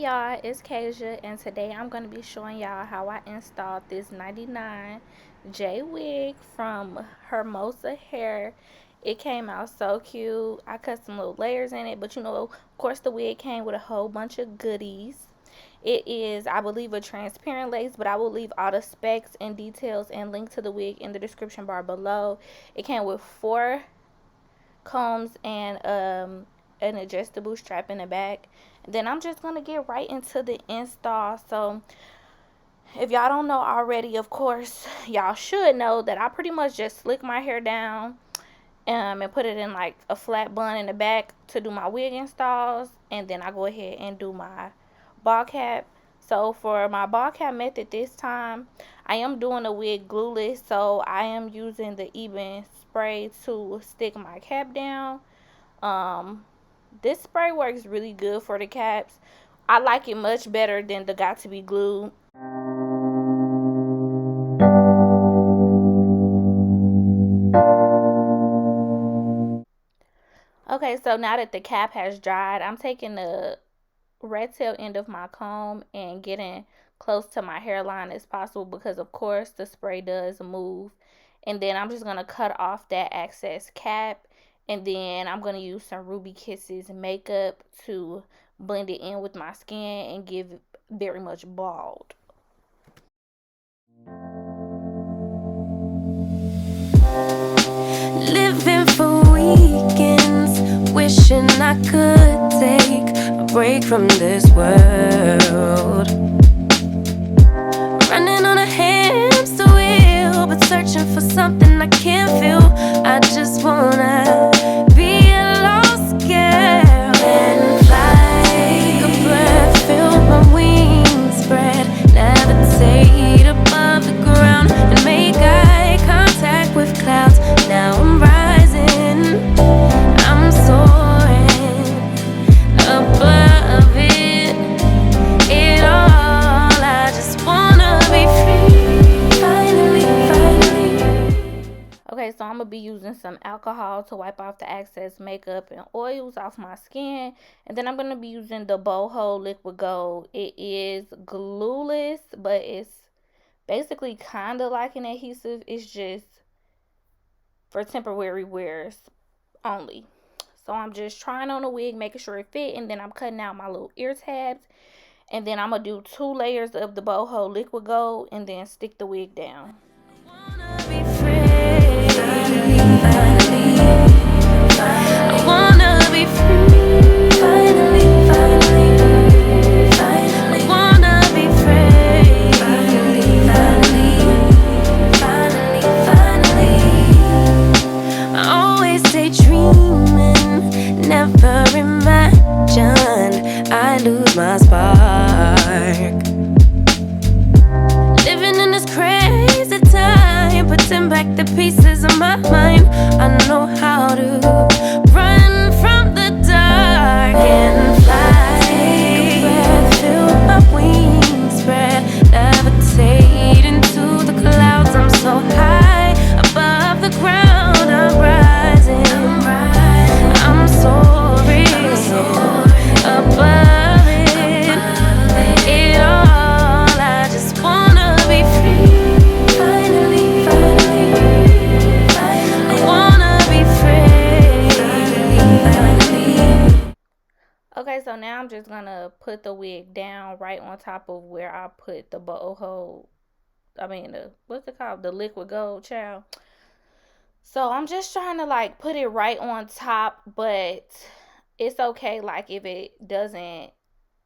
y'all, it's Kasia, and today I'm going to be showing y'all how I installed this 99 J wig from Hermosa hair. It came out so cute. I cut some little layers in it, but of course the wig came with a whole bunch of goodies. It is, I believe, a transparent lace, but I will leave all the specs and details and link to the wig in the description bar below. It came with 4 combs and an adjustable strap in the back. Then I'm just gonna get right into the install. So if y'all don't know already, of course y'all should know that I pretty much just slick my hair down and put it in like a flat bun in the back to do my wig installs, and then I go ahead and do my ball cap. So for my ball cap method this time, I am doing a wig glueless, so I am using the Eben spray to stick my cap down. This spray works really good for the caps. I like it much better than the Got to Be Glued. Okay, so now that the cap has dried, I'm taking the red tail end of my comb and getting close to my hairline as possible, because of course the spray does move. And then I'm just going to cut off that excess cap, and then I'm going to use some Ruby Kisses makeup to blend it in with my skin and give it very much bald. Living for weekends, wishing I could take a break from this world. Running on a hamster wheel, but searching for something I can't feel. I just wanna be a lost girl and fly. Take a breath, feel my wings spread, levitate above the ground and make eye contact with clouds. Now I'm rising, I'm soaring above it all. I just wanna be free, finally. Okay, so I'm going to be using some alcohol to wipe off the excess makeup and oils off my skin. And then I'm going to be using the Boho Liquid Gold. It is glueless, but it's basically kind of like an adhesive. It's just for temporary wears only. So I'm just trying on a wig, making sure it fit, and then I'm cutting out my little ear tabs. And then I'm going to do 2 layers of the Boho Liquid Gold and then stick the wig down. I wanna be free, finally. I wanna be free, finally. I always stay dreaming, never imagined I lose my spark. Living in this crazy time, putting back the pieces of my mind. I know how to run from the dark and fly. Take a breath, feel my wings spread, levitate into the clouds. I'm so high above the ground. I'm rising, I'm soaring above it all. I just wanna be free, finally. I wanna be free, finally. Okay, so now I'm just going to put the wig down right on top of where I put the Boho, what's it called? The Liquid Gold, child. So I'm just trying to like put it right on top, but it's okay like if it doesn't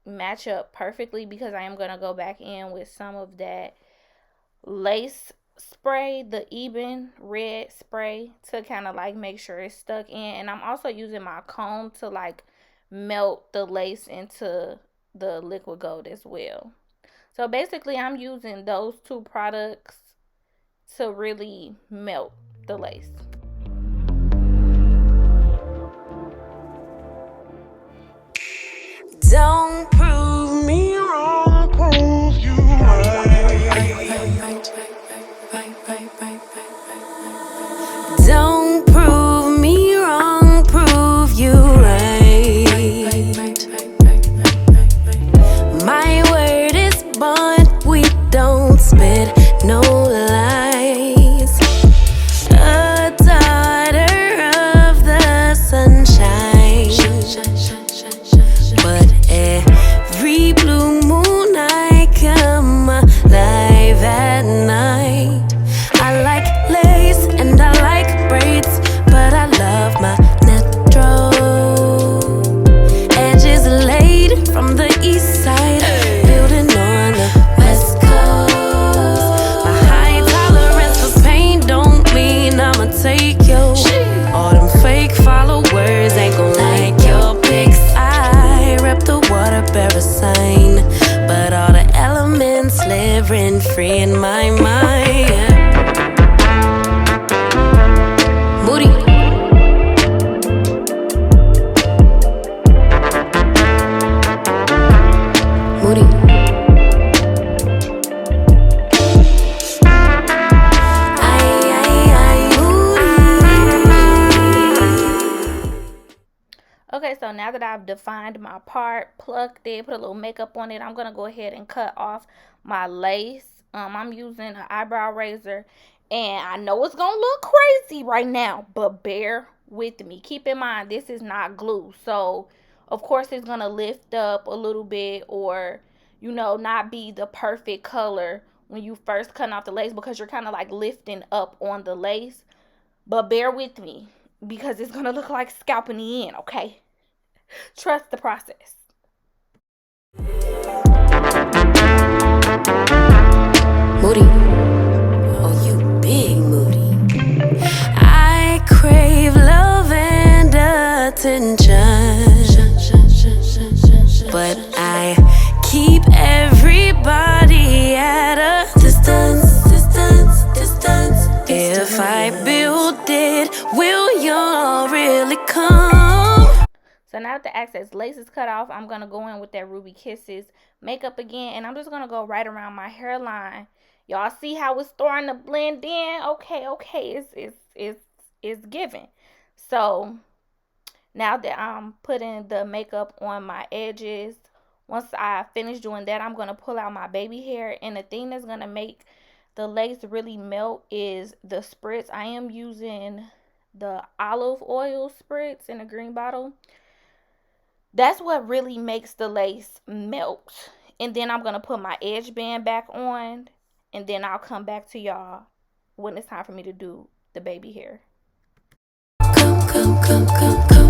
match up perfectly, because I am going to go back in with some of that lace spray, the Eben red spray, to kind of like make sure it's stuck in. And I'm also using my comb to like melt the lace into the liquid gold as well. So basically I'm using those 2 products to really melt the lace. Don't prove me wrong, prove you right. Don't prove me wrong, prove you right. now that I've defined my part, plucked it, put a little makeup on it, I'm going to go ahead and cut off my lace. I'm using an eyebrow razor, and I know it's going to look crazy right now, but bear with me. Keep in mind, this is not glue, so of course it's going to lift up a little bit, or, you know, not be the perfect color when you first cut off the lace, because you're kind of like lifting up on the lace. But bear with me, because it's going to look like scalp in the end, okay? Trust the process. Moody, oh you big moody. I crave love and attention, but I keep everybody at a distance. If I build it, will y'all really come? So now that the excess lace is cut off, I'm going to go in with that Ruby Kisses makeup again, and I'm just going to go right around my hairline. Y'all see how it's starting to blend in? Okay, it's giving. So now that I'm putting the makeup on my edges, once I finish doing that, I'm going to pull out my baby hair, and the thing that's going to make the lace really melt is the spritz. I am using the olive oil spritz in a green bottle. That's what really makes the lace melt. And then I'm going to put my edge band back on, and then I'll come back to y'all when it's time for me to do the baby hair. Come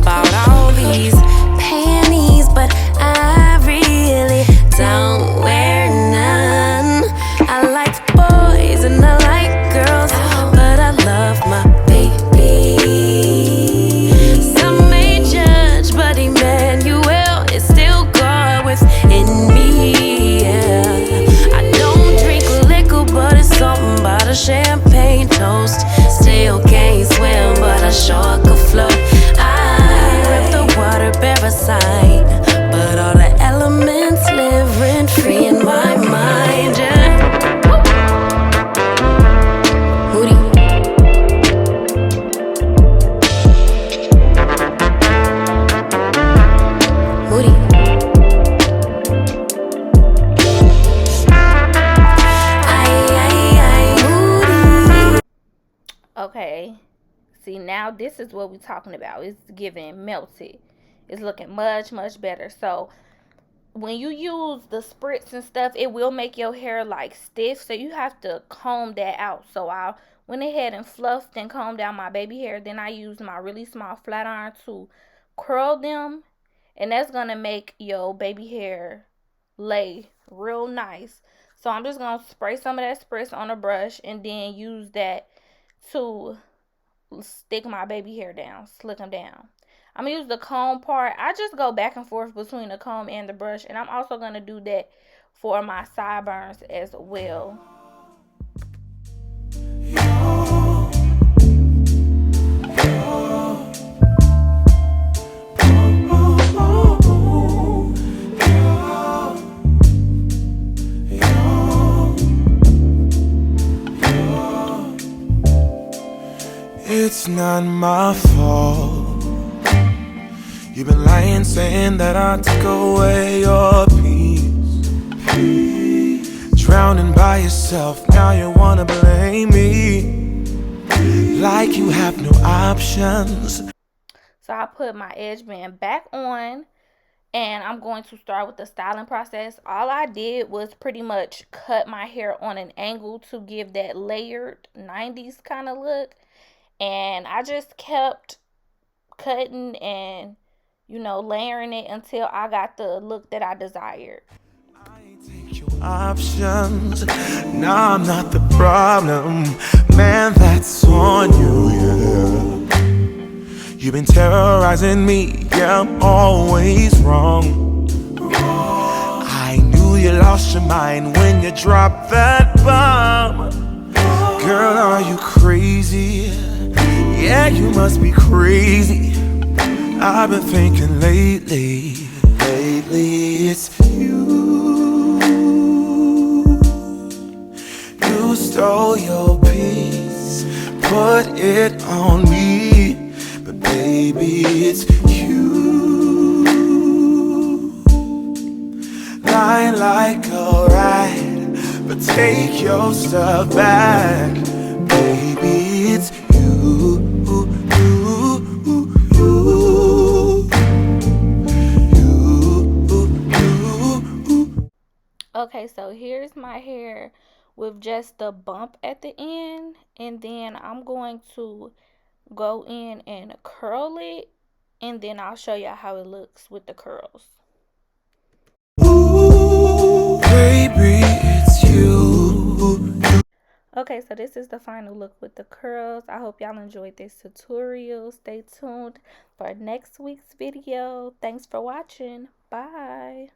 about all these panties, but I really don't wear none. I like boys and I like girls, but I love my baby. Some may judge, but Emmanuel is still God within me. Yeah. I don't drink liquor, but it's something about a champagne toast. Still can't swim, but I sure could float. I rip the water parasite, but all the elements live rent free in my mind. Yeah. Moody. Moody. Moody. Okay, see, now this is what we're talking about. It's giving melted. It's looking much better. So when you use the spritz and stuff, it will make your hair like stiff, so you have to comb that out. So I went ahead and fluffed and combed out my baby hair. Then I used my really small flat iron to curl them, and that's gonna make your baby hair lay real nice. So I'm just gonna spray some of that spritz on a brush, and then use that to stick my baby hair down, slick them down. I'm going to use the comb part. I just go back and forth between the comb and the brush, and I'm also going to do that for my sideburns as well. It's not my fault. You've been lying, saying that I took away your peace. Drowning by yourself, now you wanna blame me, like you have no options. So I put my edge band back on, and I'm going to start with the styling process. All I did was pretty much cut my hair on an angle to give that layered 90s kind of look. And I just kept cutting and, you know, layering it until I got the look that I desired. I take your options. Now I'm not the problem, man, that's on you, yeah. You've been terrorizing me, yeah, I'm always wrong. I knew you lost your mind when you dropped that bomb. Girl, are you crazy? Yeah, you must be crazy. I've been thinking lately it's you. You stole your peace, put it on me, but baby, it's you. I like a ride, but take your stuff back. Baby, it's you, you, you. Okay, so here's my hair with just the bump at the end, and then I'm going to go in and curl it, and then I'll show y'all how it looks with the curls. Ooh, baby, it's you. Okay, so this is the final look with the curls. I hope y'all enjoyed this tutorial. Stay tuned for next week's video. Thanks for watching. Bye.